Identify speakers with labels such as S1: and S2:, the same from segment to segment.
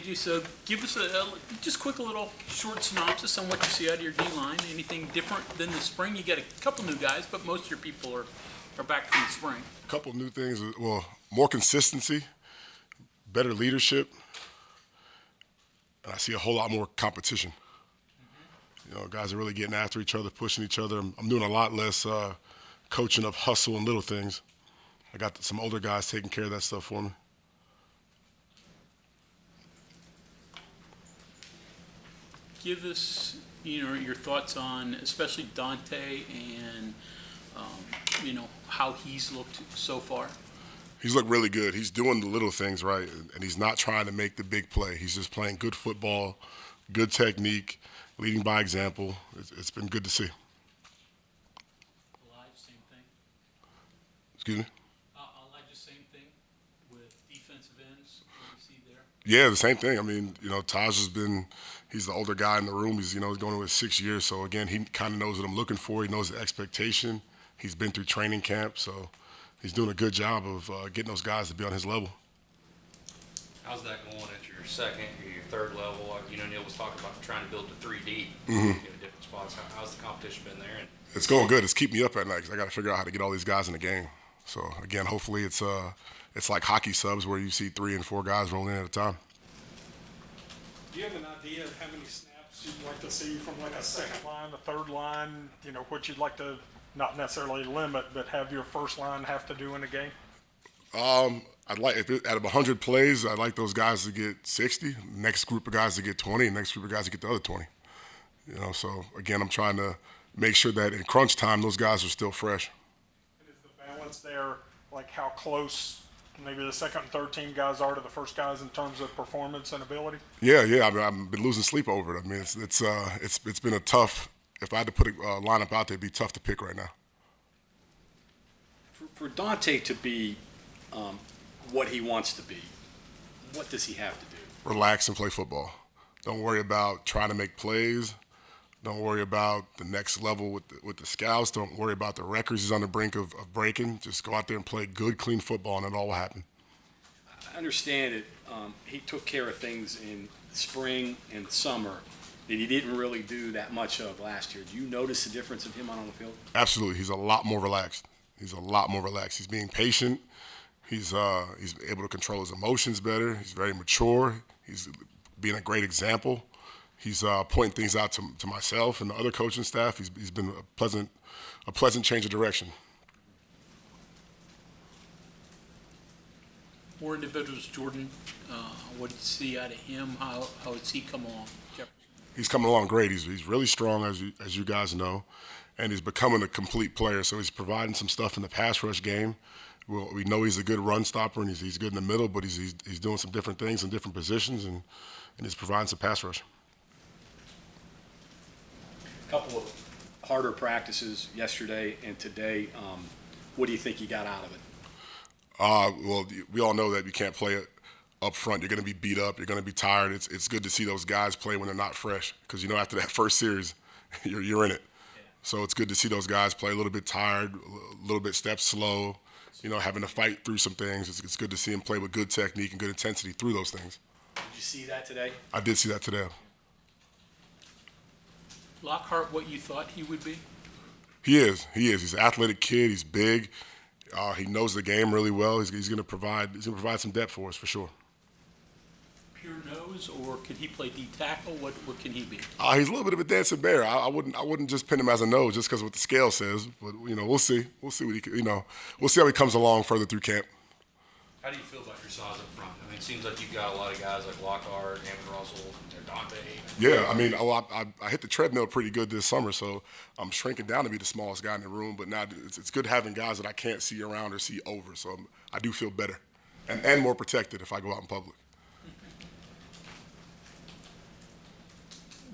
S1: CJ, so give us a just quick little short synopsis on what you see out of your D-line. Anything different than the spring? You got a couple new guys, but most of your people are back from the spring.
S2: A couple new things. Well, more consistency, better leadership, and I see a whole lot more competition. Guys are really getting after each other, pushing each other. I'm doing a lot less coaching of hustle and little things. I got some older guys taking care of that stuff for me.
S1: Give us, your thoughts on especially Dante and, how he's looked so far.
S2: He's looked really good. He's doing the little things right, and he's not trying to make the big play. He's just playing good football, good technique, leading by example. It's been good to see.
S1: Elijah, same thing.
S2: Excuse me?
S1: Elijah, same thing with defensive ends. What do you see there?
S2: Yeah, the same thing. I mean, Taj has been – he's the older guy in the room. He's, going into his 6 years. So, again, he kind of knows what I'm looking for. He knows the expectation. He's been through training camp. So he's doing a good job of getting those guys to be on his level.
S3: How's that going at your second or your third level? Neil was talking about trying to build to 3D
S2: Mm-hmm.
S3: in different spots. How's the competition been there?
S2: It's going good. It's keeping me up at night because I got to figure out how to get all these guys in the game. So, again, hopefully it's like hockey subs where you see 3 and 4 guys rolling in at a time.
S4: Do you have an idea of how many snaps you'd like to see from like a second line, a third line, what you'd like to not necessarily limit, but have your first line have to do in a game?
S2: I'd like, out of 100 plays, I'd like those guys to get 60, next group of guys to get 20, next group of guys to get the other 20. So again, I'm trying to make sure that in crunch time, those guys are still fresh.
S4: And is the balance there, like how close maybe the second and third team guys are to the first guys in terms of performance and ability?
S2: Yeah. I've been losing sleep over it. I mean, it's been a tough. If I had to put a lineup out there, it'd be tough to pick right now.
S5: For Dante to be what he wants to be, what does he have to do?
S2: Relax and play football. Don't worry about trying to make plays. Don't worry about the next level with the scouts. Don't worry about the records he's on the brink of breaking. Just go out there and play good, clean football, and it all will happen.
S5: I understand it. He took care of things in spring and summer that he didn't really do that much of last year. Do you notice the difference of him on the field?
S2: Absolutely. He's a lot more relaxed. He's being patient. He's able to control his emotions better. He's very mature. He's being a great example. He's pointing things out to myself and the other coaching staff. He's been a pleasant change of direction.
S1: More individuals, Jordan. What do you see out of him? How has he come along? Jefferson?
S2: He's coming along great. He's really strong, as you guys know, and he's becoming a complete player. So he's providing some stuff in the pass rush game. We know he's a good run stopper and he's good in the middle, but he's doing some different things in different positions and he's providing some pass rush.
S5: A couple of harder practices yesterday and today. What do you think you got out of it?
S2: Well, we all know that you can't play it up front. You're going to be beat up. You're going to be tired. It's good to see those guys play when they're not fresh because, after that first series, you're in it.
S5: Yeah.
S2: So it's good to see those guys play a little bit tired, a little bit step slow, having to fight through some things. It's good to see him play with good technique and good intensity through those things.
S5: Did you see that today?
S2: I did see that today.
S1: Lockhart, what you thought he would be?
S2: He is. He's an athletic kid. He's big. He knows the game really well. He's going to provide some depth for us for sure.
S1: Pure nose, or could he play D tackle? What can he be?
S2: He's a little bit of a dancing bear. I wouldn't just pin him as a nose just because what the scale says. But we'll see. We'll see what we'll see how he comes along further through camp.
S3: How do you feel about your size up front? I mean, it seems like you've got a lot of guys like Lockhart, Hammond Russell, Dante.
S2: Yeah, I mean, I hit the treadmill pretty good this summer, so I'm shrinking down to be the smallest guy in the room. But now it's good having guys that I can't see around or see over. So I do feel better and more protected if I go out in public.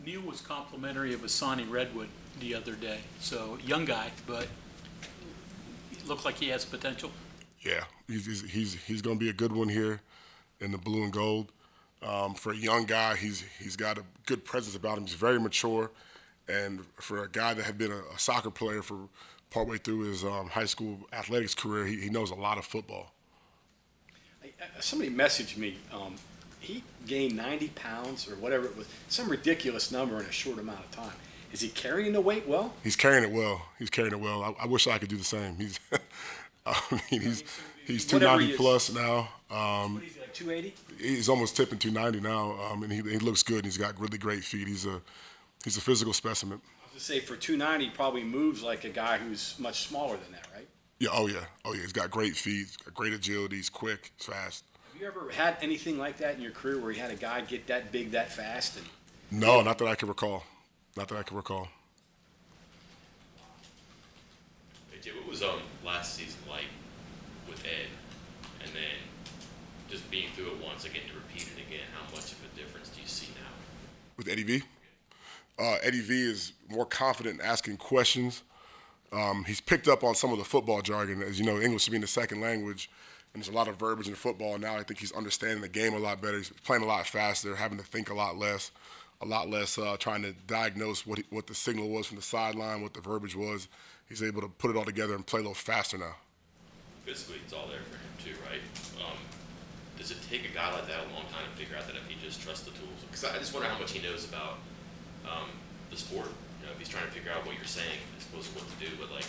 S1: Neil was complimentary of Asani Redwood the other day. So young guy, but it looks like he has potential.
S2: Yeah, he's going to be a good one here in the blue and gold. For a young guy, he's got a good presence about him. He's very mature, and for a guy that had been a soccer player for partway through his high school athletics career, he knows a lot of football.
S5: Somebody messaged me. he gained 90 pounds or whatever it was, some ridiculous number in a short amount of time. Is he carrying the weight well?
S2: He's carrying it well. He's carrying it well. I wish I could do the same. He's, I mean, he's
S5: Whatever
S2: 290
S5: he is.
S2: plus now.
S5: What is he, like 280?
S2: He's almost tipping 290 now, and he looks good. And he's got really great feet. He's a physical specimen.
S5: I was to say for 290, he probably moves like a guy who's much smaller than that, right?
S2: Yeah. Oh yeah. Oh yeah. He's got great feet. He's got great agility. He's quick. He's fast.
S5: Have you ever had anything like that in your career where you had a guy get that big that fast? And
S2: No, not that I can recall. Not that I can recall.
S6: Hey, Jay, what was last season like with Ed, and then just being through it once and getting to repeat it again? How much of a difference do you see now?
S2: With Eddie V? Eddie V is more confident in asking questions. He's picked up on some of the football jargon. As you know, English being the second language, and there's a lot of verbiage in football now. I think he's understanding the game a lot better. He's playing a lot faster, having to think a lot less trying to diagnose what the signal was from the sideline, what the verbiage was. He's able to put it all together and play a little faster now.
S6: Physically, it's all there for him too, right? Does it take a guy like that a long time to figure out that if he just trusts the tools? Because I just wonder how much he knows about the sport. You know, if he's trying to figure out what you're saying, as opposed to what to do. But like,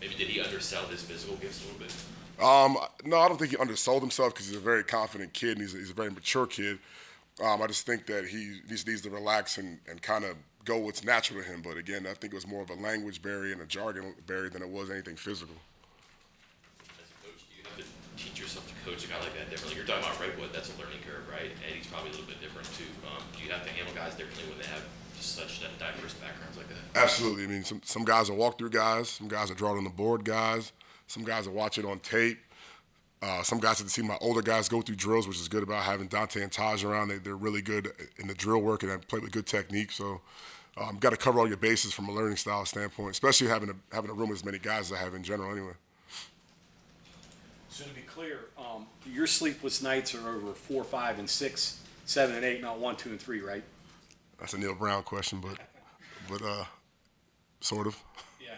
S6: did he undersell his physical gifts a little bit?
S2: No, I don't think he undersold himself because he's a very confident kid and he's a very mature kid. I just think that he just needs to relax and kind of go what's natural to him. But again, I think it was more of a language barrier and a jargon barrier than it was anything physical.
S6: As a coach, do you have to teach yourself to coach a guy like that differently? You're talking about Redwood, that's a learning curve, right? Eddie's probably a little bit different too. Do you have to handle guys differently when they have just such diverse backgrounds like that?
S2: Absolutely. I mean, some guys are walk-through guys. Some guys are draw on the board guys. Some guys are watch it on tape. Some guys have to see my older guys go through drills, which is good about having Dante and Taj around. They're really good in the drill work and they play with good technique. So got to cover all your bases from a learning style standpoint, especially having a room with as many guys as I have in general anyway.
S5: So to be clear, your sleepless nights are over 4, 5, and 6, 7, and 8, not 1, 2, and 3, right?
S2: That's a Neil Brown question, but sort of.
S5: Yeah.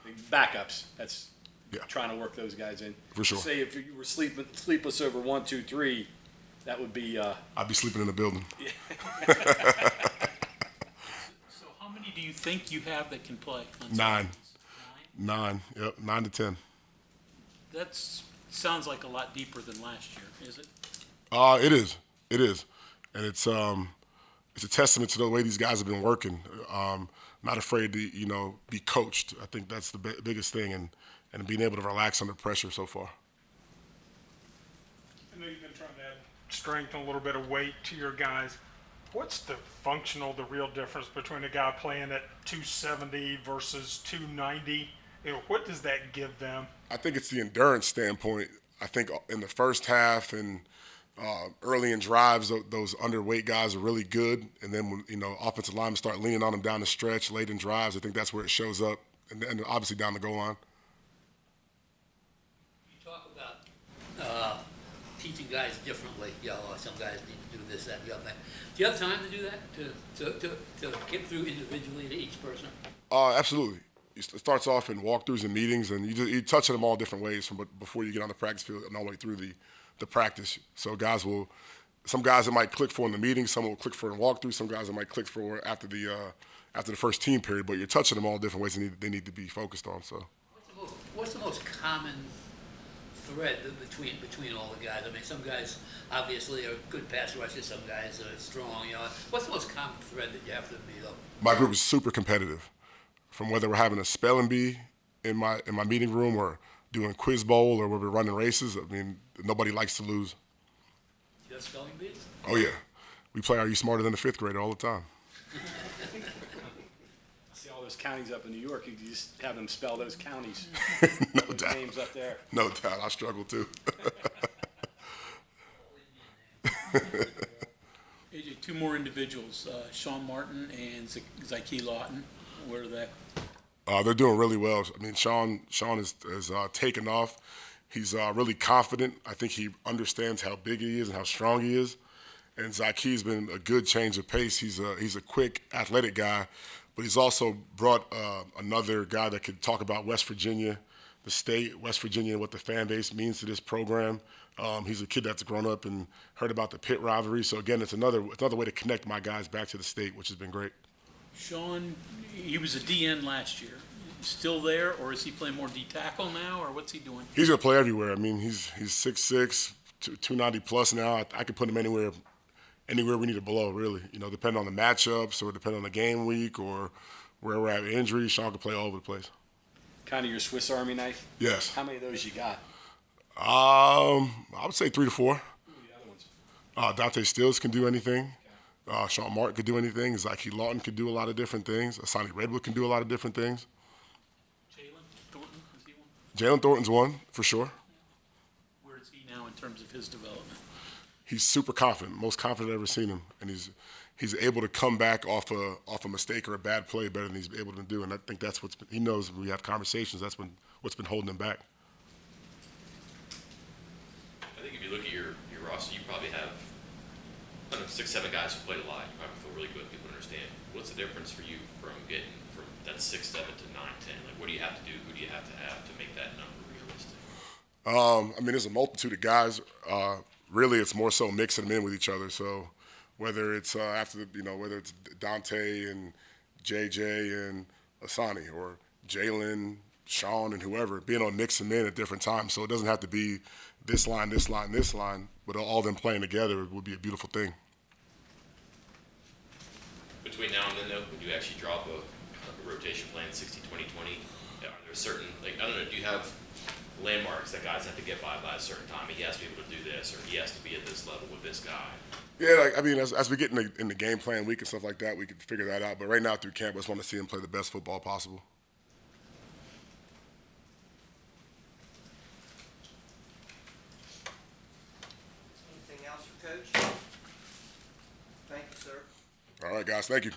S5: The backups. That's
S2: Yeah.
S5: trying to work those guys in.
S2: For sure.
S5: Say if you were sleepless over 1, 2, 3, that would be.
S2: I'd be sleeping in the building.
S1: So how many do you think you have that can play? On
S2: 9.
S1: Saturdays?
S2: 9. Yep. 9 to 10.
S1: That sounds like a lot deeper than last year, is it?
S2: It is. It is, and it's a testament to the way these guys have been working. Not afraid to be coached. I think that's the biggest thing, and being able to relax under pressure so far.
S4: I know you've been trying to add strength and a little bit of weight to your guys. What's the real difference between a guy playing at 270 versus 290? What does that give them?
S2: I think it's the endurance standpoint. I think in the first half and early in drives, those underweight guys are really good. And then when offensive linemen start leaning on them down the stretch, late in drives, I think that's where it shows up. And obviously down the goal line.
S7: You talk about teaching guys differently. Some guys need to do this, that, the other thing. Do you have time to do that? To get through individually to each person?
S2: Absolutely. It starts off in walkthroughs and meetings, and you touch on them all different ways from before you get on the practice field and all the way through the practice. So some guys it might click for in the meeting, some will click for in walkthrough, some guys it might click for after the first team period. But you're touching them all different ways they need to be focused on. So.
S7: What's the most common thread between all the guys? I mean, some guys obviously are good pass rushers, some guys are strong. What's the most common thread that you have to meet up?
S2: My group is super competitive. From whether we're having a spelling bee in my meeting room or doing quiz bowl or where we're running races, I mean, nobody likes to lose.
S7: You have spelling bees?
S2: Oh yeah, we play Are You Smarter Than a Fifth Grader all the time.
S5: I see all those counties up in New York. You just have them spell those counties.
S2: No
S5: Those
S2: doubt.
S5: names up there.
S2: No doubt. I struggle too.
S1: AJ, two more individuals, Sean Martin and Zyke Lawton. Where are they?
S2: They're doing really well. I mean, Sean has taken off. He's really confident. I think he understands how big he is and how strong he is. And Zyke's been a good change of pace. He's a quick, athletic guy, but he's also brought another guy that could talk about West Virginia, the state, West Virginia, what the fan base means to this program. He's a kid that's grown up and heard about the pit rivalry. So again, it's another way to connect my guys back to the state, which has been great.
S1: Sean, he was a DN last year. Still there, or is he playing more D tackle now, or what's he doing?
S2: He's gonna play everywhere. I mean, he's 6'6", 290 plus now. I could put him anywhere we need to blow, really. You know, depending on the matchups or depending on the game week or where we're at with injuries, Sean can play all over the place.
S5: Kind of your Swiss Army knife?
S2: Yes.
S5: How many of those you got?
S2: I would say 3 to 4.
S5: Who are the other ones?
S2: Dante Stills can do anything. Sean Martin could do anything. Zyke Lawton could do a lot of different things. Asani Redwood can do a lot of different things.
S1: Jalen Thornton, is he one?
S2: Jalen Thornton's one, for sure.
S1: Where is he now in terms of his development?
S2: He's super confident, most confident I've ever seen him. And he's able to come back off a mistake or a bad play better than he's able to do. And I think that's he knows when we have conversations, that's what's been holding him back.
S6: I think if you look at your roster, you probably have, I don't know, 6, 7 guys who played a lot. You probably feel really good. People understand. What's the difference for you from getting from that 6, 7 to 9, 10? Like, what do you have to do? Who do you have to make that number realistic?
S2: I mean, there's a multitude of guys. Really, it's more so mixing them in with each other. So whether it's whether it's Dante and JJ and Asani or Jalen, Sean, and whoever, being able to mix them in at different times. So it doesn't have to be this line, this line, this line, but all of them playing together would be a beautiful thing.
S6: Between now and then, though, would you actually drop a rotation plan 60, 20, 20? Are there certain, like, I don't know, do you have landmarks that guys have to get by a certain time? He has to be able to do this, or he has to be at this level with this guy.
S2: Yeah, I mean, as we get in the game plan week and stuff like that, we can figure that out. But right now through camp, I just want to see him play the best football possible.
S8: Anything else for Coach? Thank you, sir.
S2: All right, guys, thank you.